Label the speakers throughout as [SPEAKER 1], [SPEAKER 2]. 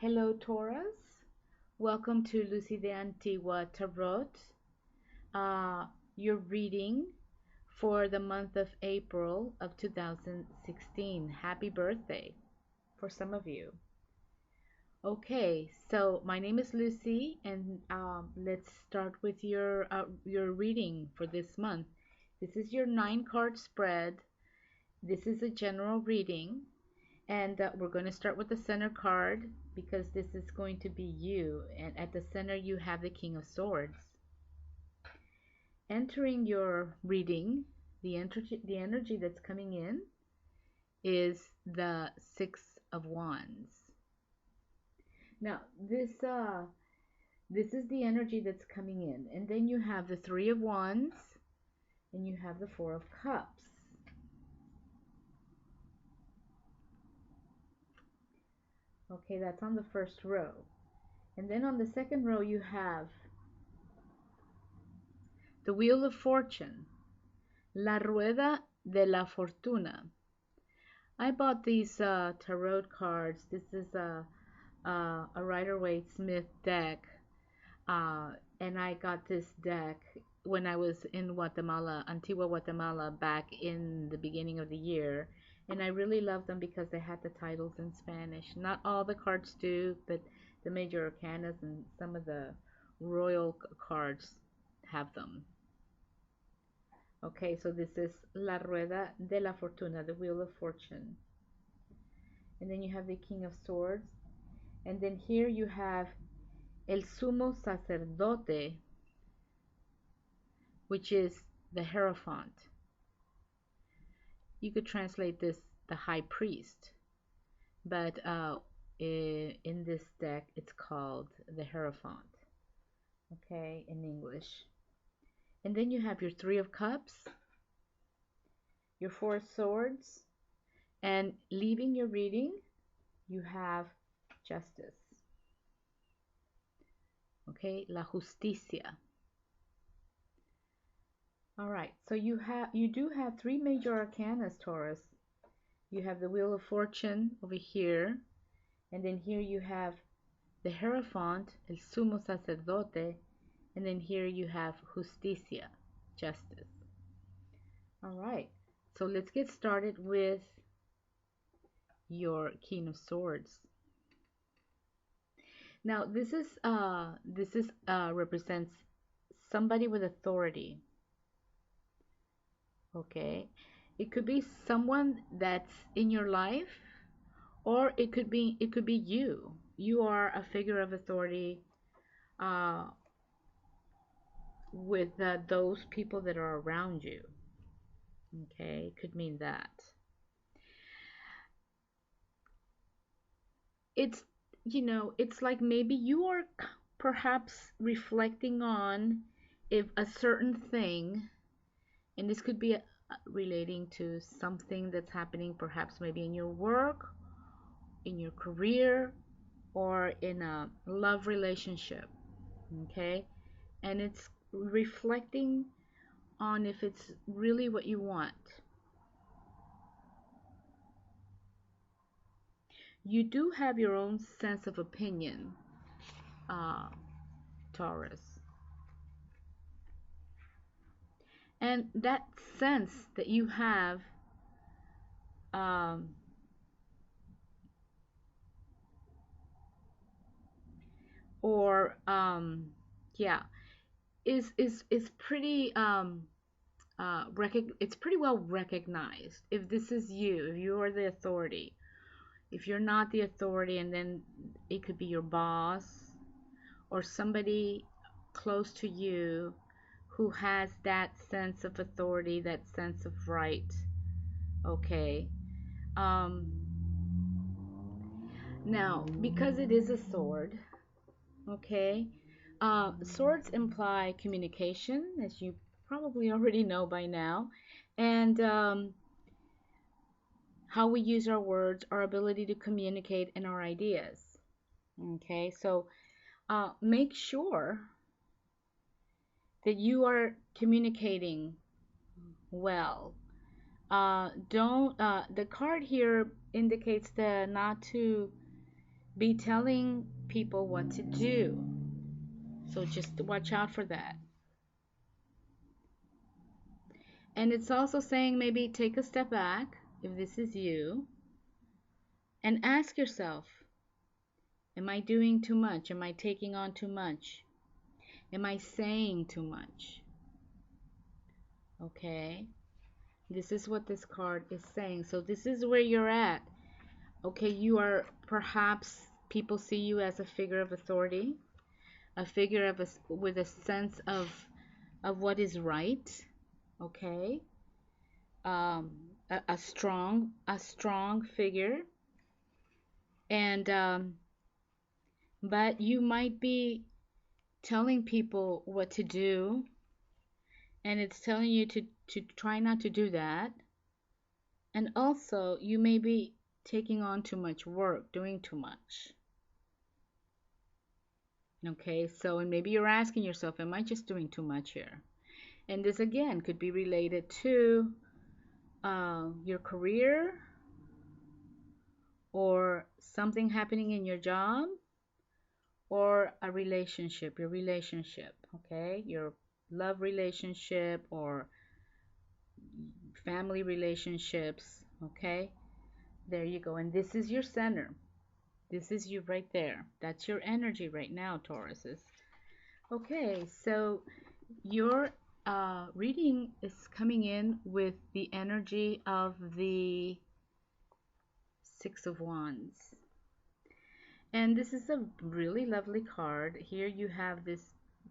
[SPEAKER 1] Hello, Taurus. Welcome to Lucy de Antigua Tarot. Your reading for the month of April of 2016. Happy birthday for some of you. Okay, so my name is Lucy, and let's start with your reading for this month. This is your 9-card spread. This is a general reading. And we're going to start with the center card because this is going to be you. And at the center, you have the King of Swords. Entering your reading, the energy that's coming in is the Six of Wands. Now, this is the energy that's coming in. And then you have the Three of Wands and you have the Four of Cups. Okay, that's on the first row. And then on the second row, you have the Wheel of Fortune, La Rueda de la Fortuna. I bought these tarot cards. This is a Rider-Waite-Smith deck. And I got this deck when I was in Guatemala, Antigua, Guatemala, back in the beginning of the year. And I really love them because they had the titles in Spanish. Not all the cards do, but the major arcanas and some of the royal cards have them. Okay, so this is La Rueda de la Fortuna, the Wheel of Fortune. And then you have the King of Swords. And then here you have El Sumo Sacerdote, which is the Hierophant. You could translate this the High Priest, but in this deck it's called the Hierophant, okay, in English. And then you have your Three of Cups, your Four of Swords, and leaving your reading, you have Justice. Okay, La Justicia. All right, so you do have three major arcanas, Taurus. You have the Wheel of Fortune over here, and then here you have the Hierophant, El Sumo Sacerdote, and then here you have Justicia, Justice. All right, so let's get started with your King of Swords. Now this represents somebody with authority. Okay, it could be someone that's in your life, or it could be you. You are a figure of authority with those people that are around you. Okay, it could mean that. It's, it's like maybe you are perhaps reflecting on if a certain thing, and this could be relating to something that's happening perhaps maybe in your work, in your career, or in a love relationship. Okay, and it's reflecting on if it's really what you want. You do have your own sense of opinion, Taurus. And that sense that you have is pretty it's pretty well recognized. If this is you, if you are the authority, if you're not the authority, and then it could be your boss or somebody close to you who has that sense of authority, that sense of right. Okay. Now, because it is a sword, okay, swords imply communication, as you probably already know by now, and how we use our words, our ability to communicate, and our ideas. Okay, so make sure that you are communicating well. The card here indicates not to be telling people what to do. So just watch out for that. And it's also saying maybe take a step back if this is you and ask yourself, am I doing too much? Am I taking on too much? Am I saying too much? Okay. This is what this card is saying. So this is where you're at. Okay, you are perhaps people see you as a figure of authority, a figure of with a sense of what is right. Okay, um, a strong figure, and but you might be telling people what to do, and it's telling you to try not to do that. And also, you may be taking on too much work, doing too much. Okay, so and maybe you're asking yourself, am I just doing too much here? And this again could be related to your career or something happening in your job or a relationship, your relationship, okay? Your love relationship or family relationships, okay? There you go. And this is your center. This is you right there. That's your energy right now, Tauruses. Okay, so your reading is coming in with the energy of the Six of Wands. And this is a really lovely card. Here you have this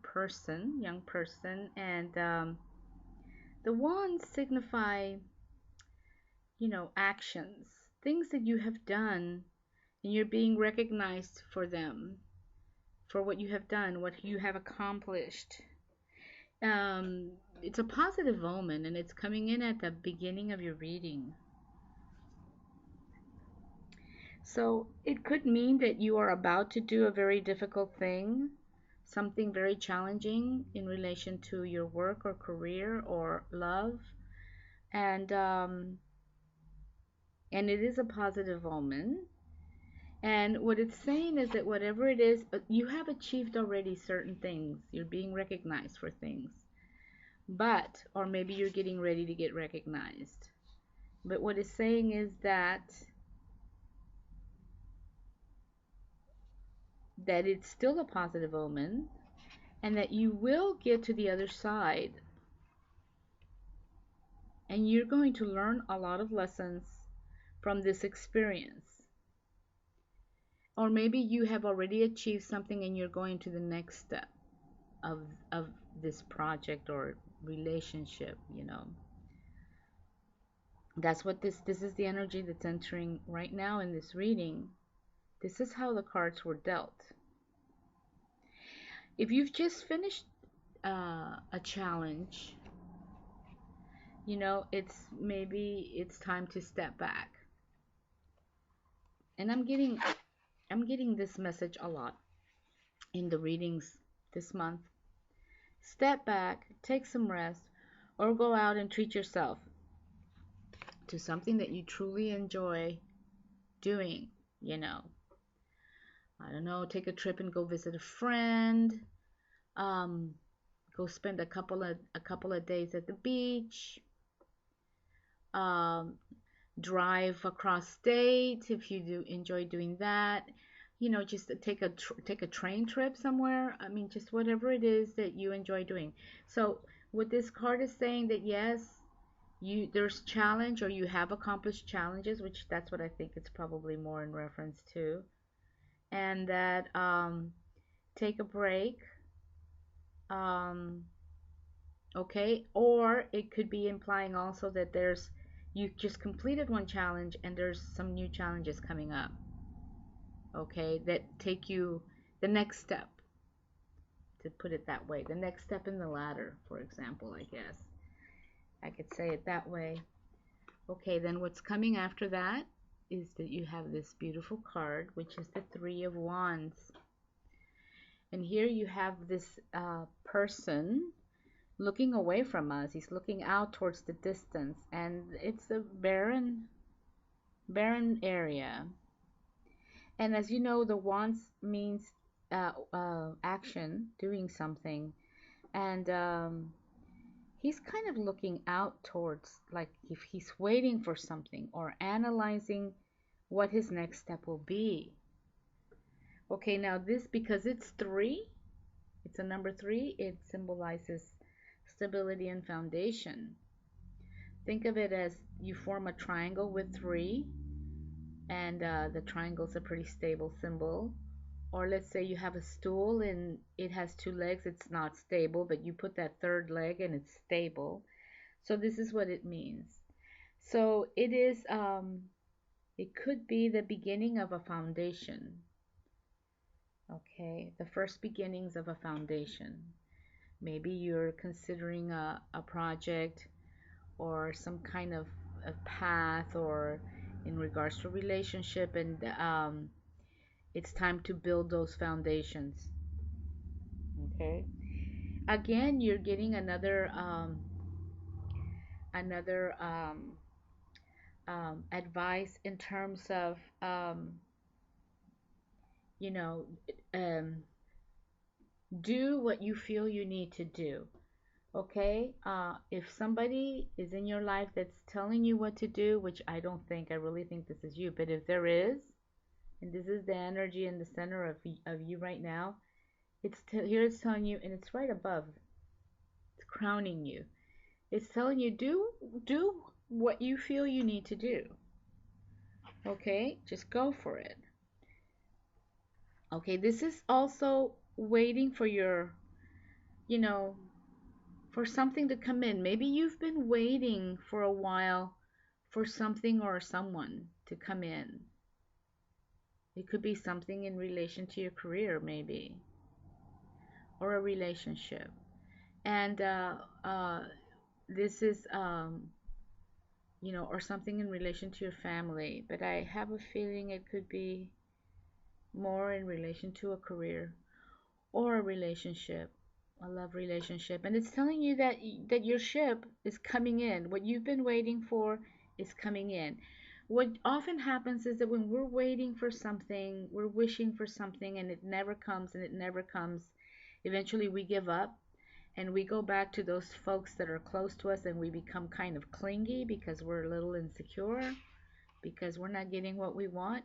[SPEAKER 1] person, young person, and the wands signify, actions, things that you have done, and you're being recognized for them, for what you have done, what you have accomplished. It's a positive omen, and it's coming in at the beginning of your reading. So it could mean that you are about to do a very difficult thing, something very challenging in relation to your work or career or love, and it is a positive omen. And what it's saying is that whatever it is, you have achieved already certain things. You're being recognized for things, but or maybe you're getting ready to get recognized. But what it's saying is that it's still a positive omen and that you will get to the other side and you're going to learn a lot of lessons from this experience. Or maybe you have already achieved something and you're going to the next step of this project or relationship, That's what this is the energy that's entering right now in this reading. This is how the cards were dealt. If you've just finished a challenge, it's time to step back. And I'm getting this message a lot in the readings this month. Step back, take some rest, or go out and treat yourself to something that you truly enjoy doing, I don't know, take a trip and go visit a friend, go spend a couple of days at the beach, um, drive across state if you do enjoy doing that. Just take a train trip somewhere. I mean, just whatever it is that you enjoy doing. So what this card is saying that yes, there's challenge or you have accomplished challenges, which that's what I think it's probably more in reference to, and that take a break. Okay, or it could be implying also that you just completed one challenge and there's some new challenges coming up, okay, that take you the next step, to put it that way, the next step in the ladder, for example, I guess I could say it that way. Okay, then what's coming after that is that you have this beautiful card, which is the Three of Wands. And here you have this person looking away from us. He's looking out towards the distance, and it's a barren area. And as you know, the wands means action, doing something. And he's kind of looking out towards, like, if he's waiting for something or analyzing what his next step will be. Okay, now this, because it's three, it's a number three, it symbolizes stability and foundation. Think of it as you form a triangle with three, and the triangle is a pretty stable symbol. Or let's say you have a stool and it has two legs, it's not stable, but you put that third leg and it's stable. So this is what it means. So it is, it could be the beginning of a foundation. Okay, the first beginnings of a foundation. Maybe you're considering a project or some kind of a path, or in regards to relationship, and it's time to build those foundations. Okay. Again, you're getting another advice in terms of you know um, do what you feel you need to do. Okay, if somebody is in your life that's telling you what to do, which I don't think, I really think this is you, but if there is, and this is the energy in the center of you right now, here it's telling you, and it's right above, it's crowning you. It's telling you, do what you feel you need to do. Okay, just go for it. Okay, this is also waiting for your, you know, for something to come in. Maybe you've been waiting for a while for something or someone to come in. It could be something in relation to your career, maybe, or a relationship. And this is, or something in relation to your family. But I have a feeling it could be more in relation to a career or a relationship, a love relationship. And it's telling you that your ship is coming in. What you've been waiting for is coming in. What often happens is that when we're waiting for something, we're wishing for something, and it never comes and it never comes, eventually we give up and we go back to those folks that are close to us, and we become kind of clingy because we're a little insecure, because we're not getting what we want.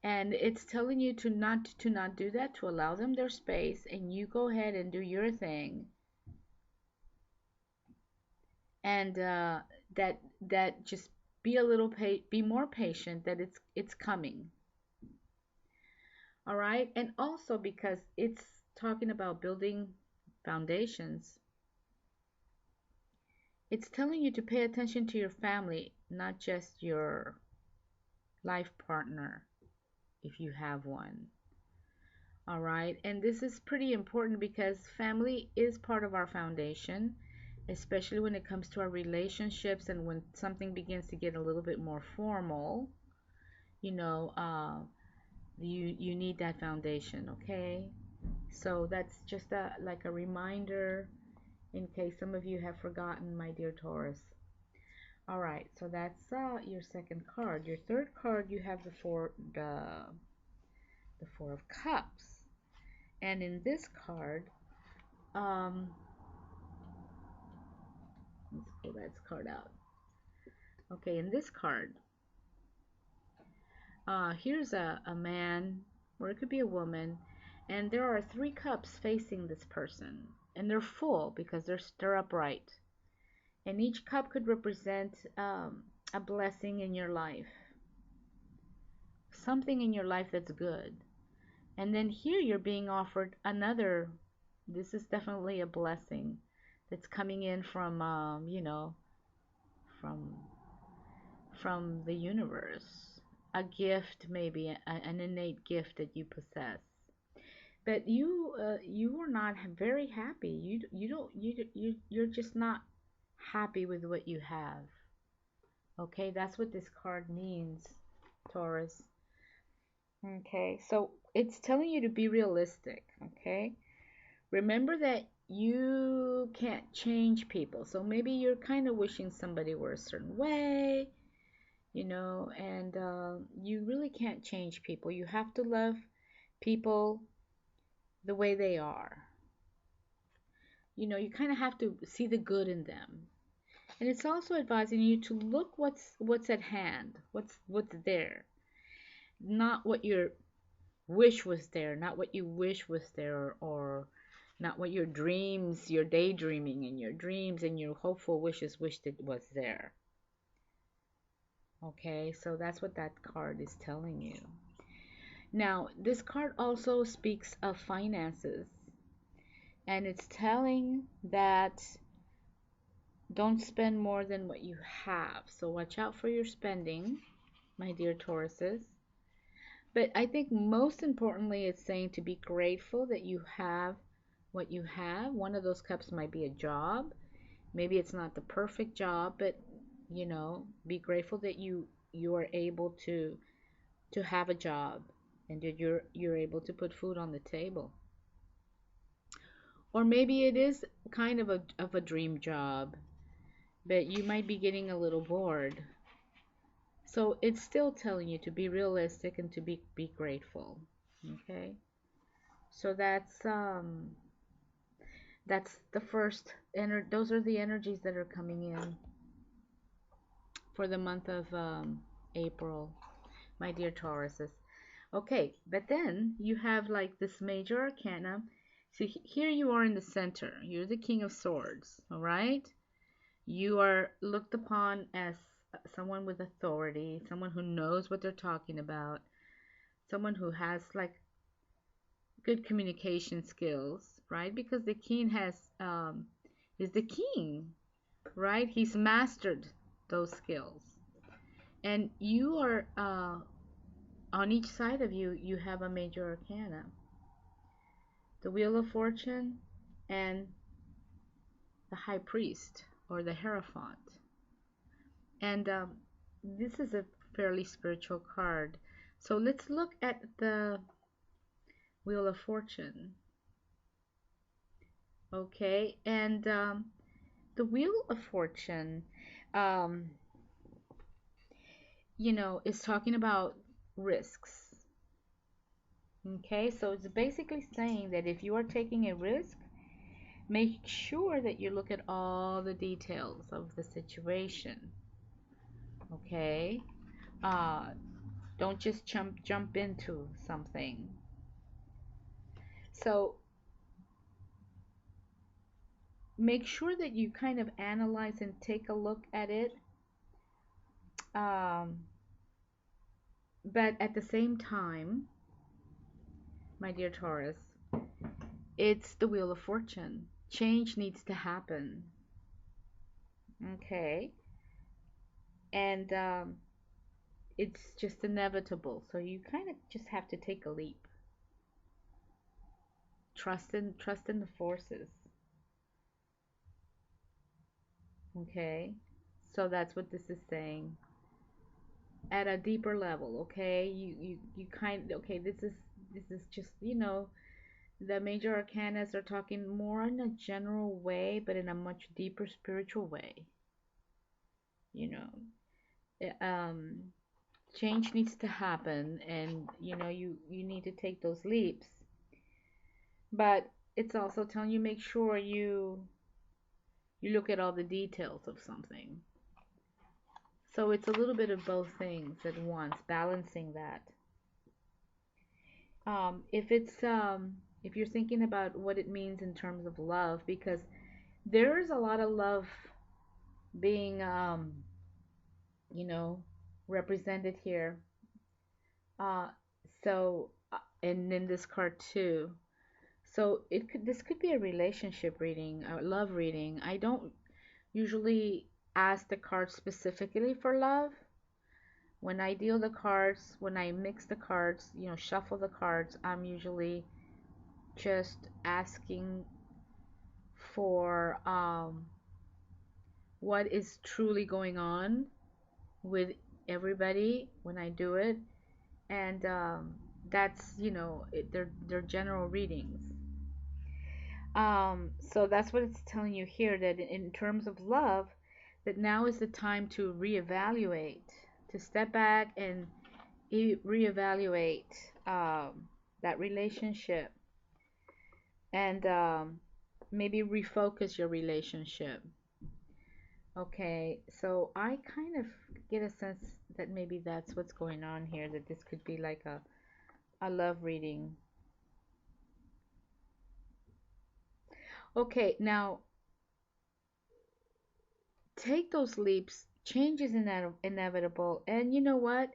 [SPEAKER 1] And it's telling you to not do that, to allow them their space, and you go ahead and do your thing. And that just be a little be more patient, that it's coming. All right. And also, because it's talking about building foundations, it's telling you to pay attention to your family, not just your life partner, if you have one. All right. And this is pretty important because family is part of our foundation, especially when it comes to our relationships, and when something begins to get a little bit more formal, you know, you need that foundation, okay? So that's just like a reminder in case some of you have forgotten, my dear Taurus. All right, so that's your second card. Your third card, you have the Four of Cups. And in this card, let's pull that card out. Okay, in this card, here's a man, or it could be a woman, and there are three cups facing this person, and they're full because they're upright. And each cup could represent a blessing in your life, something in your life that's good. And then here you're being offered another. This is definitely a blessing that's coming in from, from the universe. A gift, maybe an innate gift that you possess. But you are not very happy. You don't you're just not happy with what you have. Okay, that's what this card means, Taurus. Okay, so it's telling you to be realistic. Okay, remember that you can't change people. So maybe you're kind of wishing somebody were a certain way. and you really can't change people. You have to love people the way they are. You kind of have to see the good in them. And it's also advising you to look what's at hand, what's there, not what your wish was there, not what you wish was there, or not what your daydreaming and your dreams and your hopeful wishes wished it was there. Okay, so that's what that card is telling you. Now, this card also speaks of finances, and it's telling that don't spend more than what you have. So watch out for your spending, my dear Tauruses. But I think most importantly, it's saying to be grateful that you have what you have. One of those cups might be a job. Maybe it's not the perfect job, but be grateful that you are able to have a job and that you're able to put food on the table. Or maybe it is kind of a dream job, but you might be getting a little bored. So it's still telling you to be realistic and to be grateful. Okay? So that's the first those are the energies that are coming in for the month of April, my dear Tauruses. Okay, but then you have like this major arcana. See, here you are in the center. You're the King of Swords, all right? You are looked upon as someone with authority, someone who knows what they're talking about, someone who has like good communication skills, right? Because the king is the king, right? He's mastered those skills, and you are on each side of you. You have a major arcana, the Wheel of Fortune, and the High Priest or the Hierophant, and this is a fairly spiritual card. So let's look at the Wheel of Fortune. Okay, and the Wheel of Fortune, um, is talking about risks. Okay, so it's basically saying that if you are taking a risk, make sure that you look at all the details of the situation. Okay, uh, don't just jump into something. So make sure that you kind of analyze and take a look at it. Um, but at the same time, my dear Taurus, it's the Wheel of Fortune. Change needs to happen. Okay. And it's just inevitable. So you kind of just have to take a leap. Trust in the forces. Okay. So that's what this is saying. At a deeper level, okay? You kind okay, this is just, the major arcanas are talking more in a general way, but in a much deeper spiritual way. You know, um, change needs to happen, and you need to take those leaps. But it's also telling you make sure you look at all the details of something. So it's a little bit of both things at once, balancing that. If you're thinking about what it means in terms of love, because there's a lot of love being you know represented here. Uh, and in this card too. So this could be a relationship reading, a love reading. I don't usually ask the cards specifically for love. When I deal the cards, when I mix the cards, shuffle the cards, I'm usually just asking for what is truly going on with everybody when I do it, and that's they're general readings. So that's what it's telling you here, that in terms of love, that now is the time to reevaluate. to step back and reevaluate that relationship and maybe refocus your relationship. Okay, so I kind of get a sense that maybe that's what's going on here, that this could be like a love reading. Okay, now take those leaps. Change is inevitable. And you know what?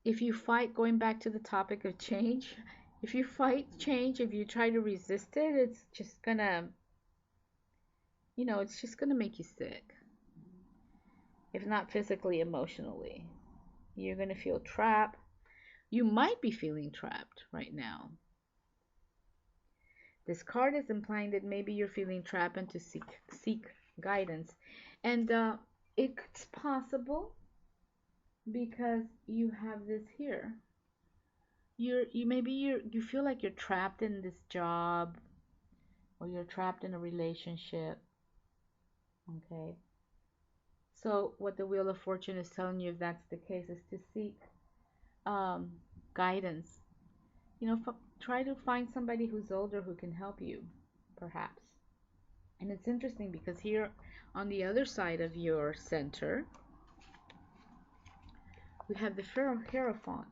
[SPEAKER 1] If you fight, going back to the topic of change, if you fight change, if you try to resist it, it's just gonna, it's just gonna make you sick. If not physically, emotionally. You're gonna feel trapped. You might be feeling trapped right now. This card is implying that maybe you're feeling trapped and to seek guidance. And it's possible because you have this here. You feel like you're trapped in this job or you're trapped in a relationship. Okay. So what the Wheel of Fortune is telling you, if that's the case, is to seek um, guidance. Try to find somebody who's older who can help you, perhaps. And it's interesting because here on the other side of your center, we have the Hierophant,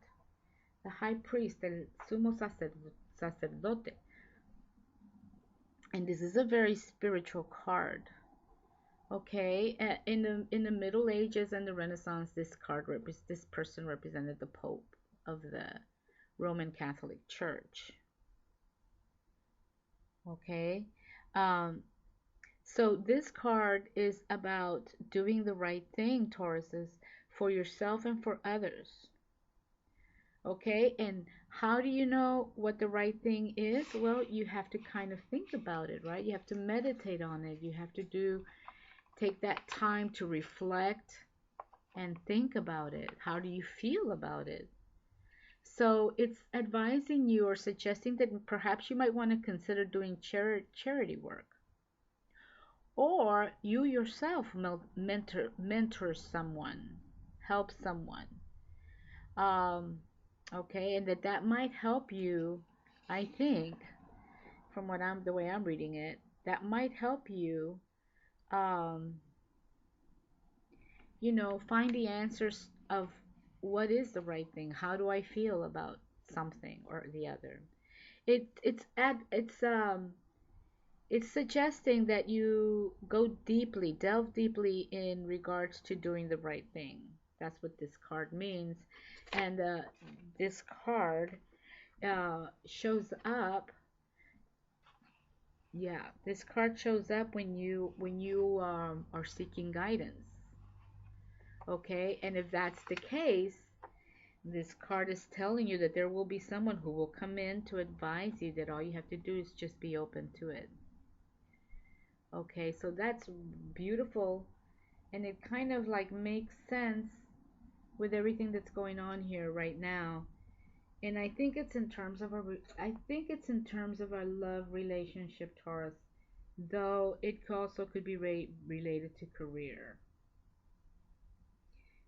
[SPEAKER 1] the High Priest, el Sumo Sacerdote. And this is a very spiritual card. Okay, in the Middle Ages and the Renaissance, this person represented the Pope of the Roman Catholic Church. Okay, so this card is about doing the right thing, Tauruses, for yourself and for others. Okay, and how do you know what the right thing is? Well, you have to kind of think about it, right? You have to meditate on it. You have to take that time to reflect and think about it. How do you feel about it? So it's advising you or suggesting that perhaps you might want to consider doing charity work. Or you yourself mentor someone, help someone. Okay, and that might help you, I think, from the way I'm reading it, that might help you, um, find the answers of what is the right thing. How do I feel about something or the other? It's suggesting that you delve deeply in regards to doing the right thing. That's what this card means. And this card shows up. Yeah, this card shows up when you are seeking guidance. Okay, and if that's the case, this card is telling you that there will be someone who will come in to advise you, that all you have to do is just be open to it. Okay, so that's beautiful, and it kind of like makes sense with everything that's going on here right now. And I think it's in terms of our love relationship, Taurus, though it also could be related to career,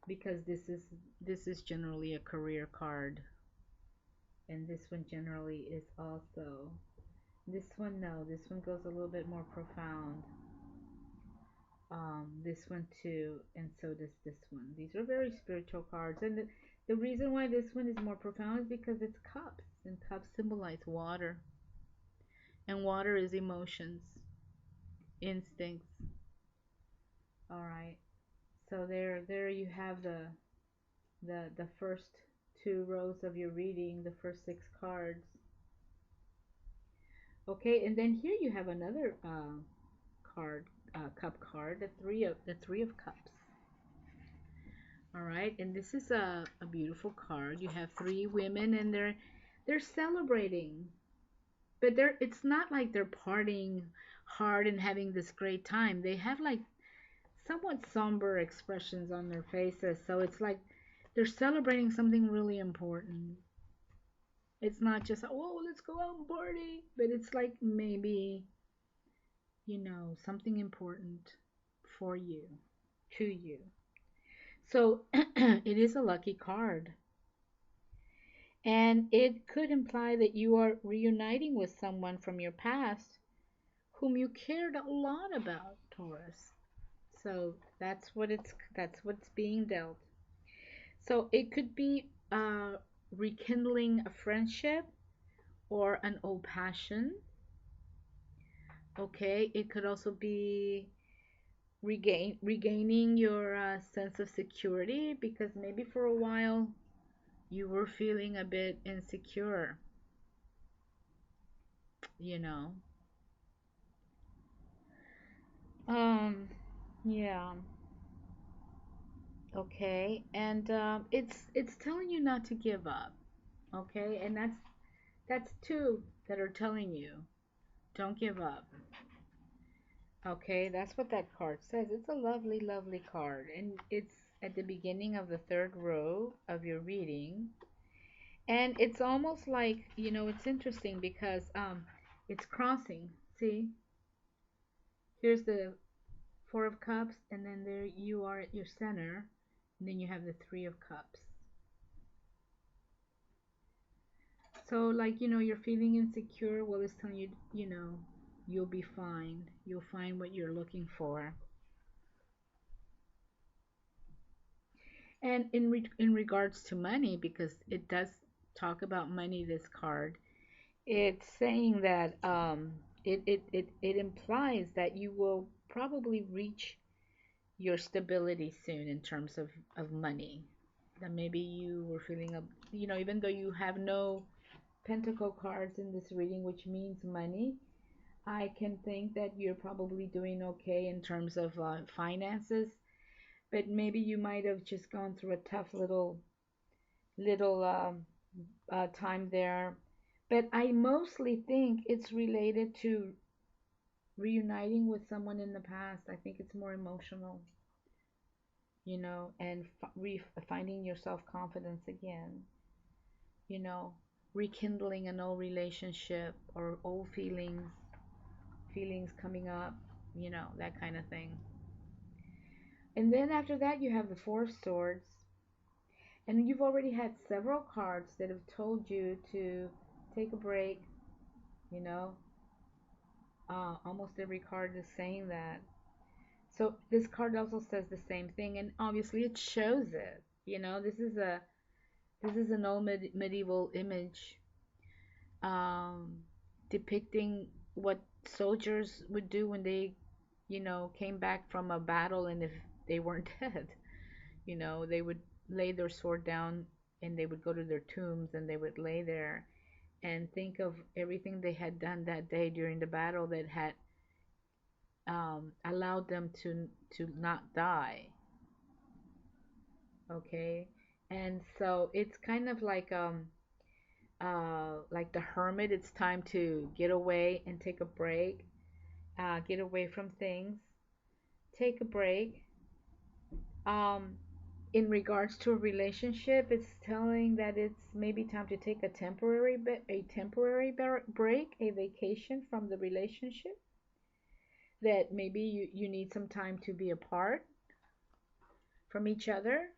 [SPEAKER 1] because this is generally a career card, and this one generally is also, this one, no, this one goes a little bit more profound. This one too, and so does this one. These are very spiritual cards, and the reason why this one is more profound is because it's cups, and cups symbolize water, and water is emotions, instincts. All right, so there you have the first two rows of your reading, the first six cards. Okay, and then here you have another card, cup card, the three of cups. All right, and this is a beautiful card. You have three women, and they're celebrating, but it's not like they're partying hard and having this great time. They have like somewhat somber expressions on their faces, so it's like they're celebrating something really important. It's not just, oh, let's go out and party, but it's like maybe, something important for you, to you. So it is a lucky card. And it could imply that you are reuniting with someone from your past whom you cared a lot about, Taurus. So that's what's being dealt. So it could be rekindling a friendship or an old passion. Okay, it could also be regaining your sense of security because maybe for a while you were feeling a bit insecure, you know. Um, yeah. Okay, and it's telling you not to give up. Okay, and that's two that are telling you don't give up. Okay, that's what that card says. It's a lovely, lovely card, and it's at the beginning of the third row of your reading. And it's almost like, it's interesting because it's crossing. See, here's the Four of Cups, and then there you are at your center, and then you have the Three of Cups. So, like, you're feeling insecure. Well, it's telling you, you'll be fine. You'll find what you're looking for. And in regards to money, because it does talk about money, this card, it's saying that it implies that you will probably reach your stability soon in terms of money. That maybe you were feeling even though you have no pentacle cards in this reading, which means money, I can think that you're probably doing okay in terms of finances, but maybe you might have just gone through a tough little time there. But I mostly think it's related to reuniting with someone in the past. I think it's more emotional, and finding your self confidence again, you know, rekindling an old relationship or old feelings coming up, that kind of thing. And then after that, you have the Four of Swords, and you've already had several cards that have told you to take a break, you know. Almost every card is saying that. So this card also says the same thing, and obviously it shows it. This is an old medieval image, um, depicting what soldiers would do when they, came back from a battle, and if they weren't dead, they would lay their sword down and they would go to their tombs and they would lay there and think of everything they had done that day during the battle that had allowed them to not die. Okay, and so it's kind of like the hermit. It's time to get away and take a break, get away from things, take a break. Um, in regards to a relationship, it's telling that it's maybe time to take a temporary break, a vacation from the relationship. That maybe you need some time to be apart from each other.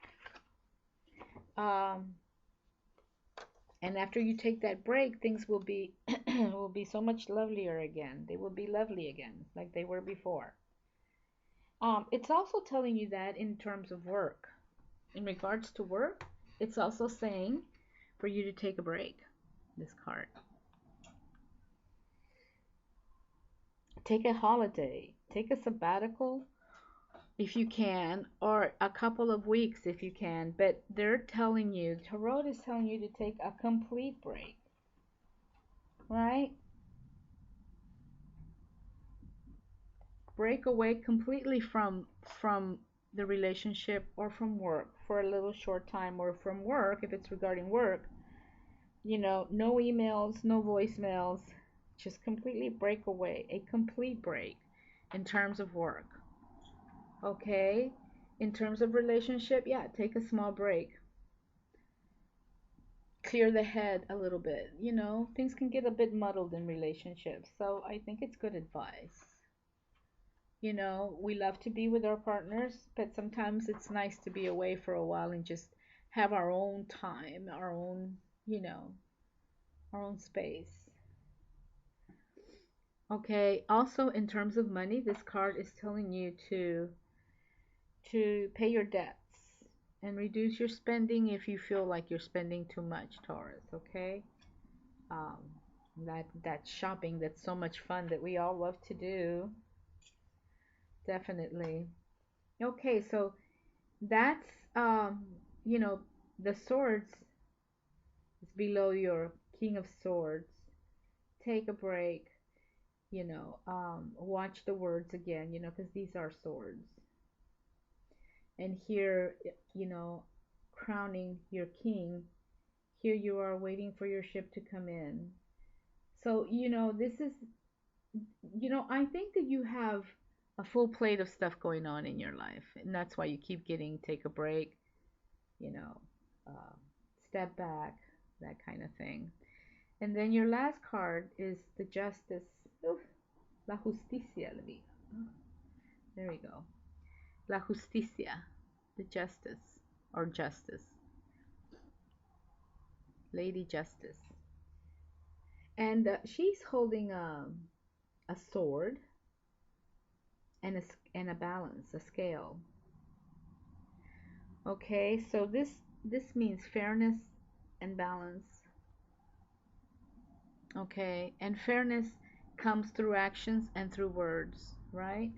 [SPEAKER 1] Um, and after you take that break, things will be will be so much lovelier again. They will be lovely again, like they were before. It's also telling you that in terms of work. In regards to work, it's also saying for you to take a break. This card. Take a holiday. Take a sabbatical if you can, or a couple of weeks if you can. But they're telling you, Tarot is telling you to take a complete break, right? Break away completely from the relationship or from work for a little short time, or from work if it's regarding work. No emails, no voicemails, just completely break away, a complete break in terms of work. Okay? In terms of relationship, yeah, take a small break. Clear the head a little bit. Things can get a bit muddled in relationships. So I think it's good advice. We love to be with our partners, but sometimes it's nice to be away for a while and just have our own time, you know, our own space. Okay, also in terms of money, this card is telling you to pay your debts and reduce your spending if you feel like you're spending too much, Taurus, okay? Um, that shopping that's so much fun that we all love to do, definitely. Okay, so that's you know, the swords is below your King of Swords. Take a break, watch the words again, because these are swords. And here, crowning your king, here you are waiting for your ship to come in. So, this is, I think that you have a full plate of stuff going on in your life. And that's why you keep getting take a break, you know, uh, step back, that kind of thing. And then your last card is the Justice. Oof, La Justicia. There we go. La Justicia, the Justice, or Justice, Lady Justice. And she's holding a sword and a balance, a scale. Okay, so this means fairness and balance. Okay, and fairness comes through actions and through words, right?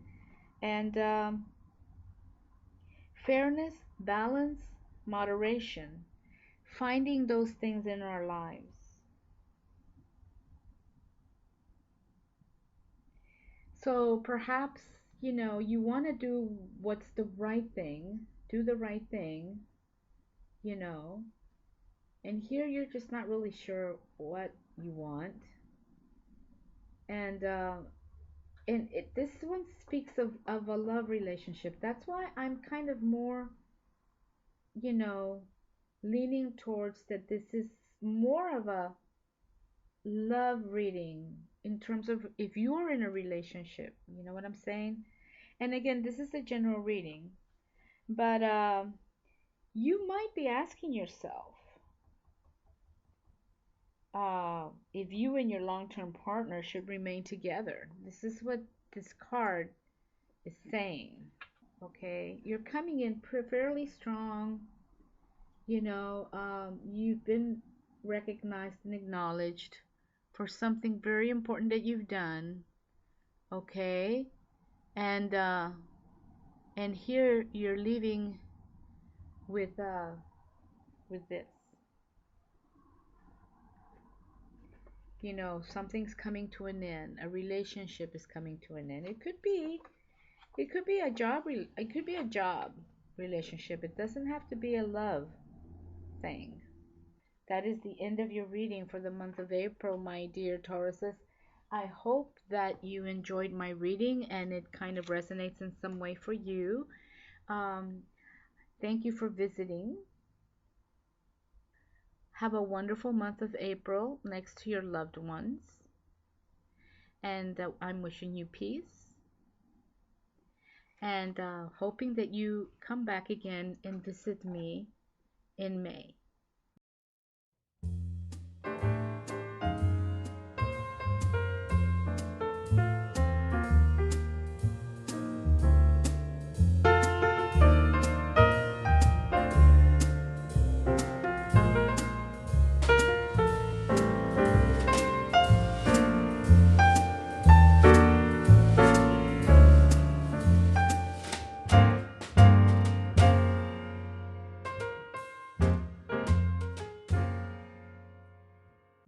[SPEAKER 1] And fairness, balance, moderation, finding those things in our lives. So perhaps, you want to do what's the right thing, do the right thing, you know, and here you're just not really sure what you want. And this one speaks of a love relationship. That's why I'm kind of more, you know, leaning towards that this is more of a love reading in terms of if you are in a relationship, you know what I'm saying? And again, this is a general reading, but you might be asking yourself if you and your long term partner should remain together. This is what this card is saying. Okay, you're coming in fairly strong. You've been recognized and acknowledged for something very important that you've done. Okay, and here you're leaving with this. Something's coming to an end. A relationship is coming to an end. It could be a it could be a job relationship. It doesn't have to be a love thing. That is the end of your reading for the month of April, my dear Tauruses. I hope that you enjoyed my reading and it kind of resonates in some way for you. Um, Thank you for visiting. Have a wonderful month of April next to your loved ones. And I'm wishing you peace and hoping that you come back again and visit me in May.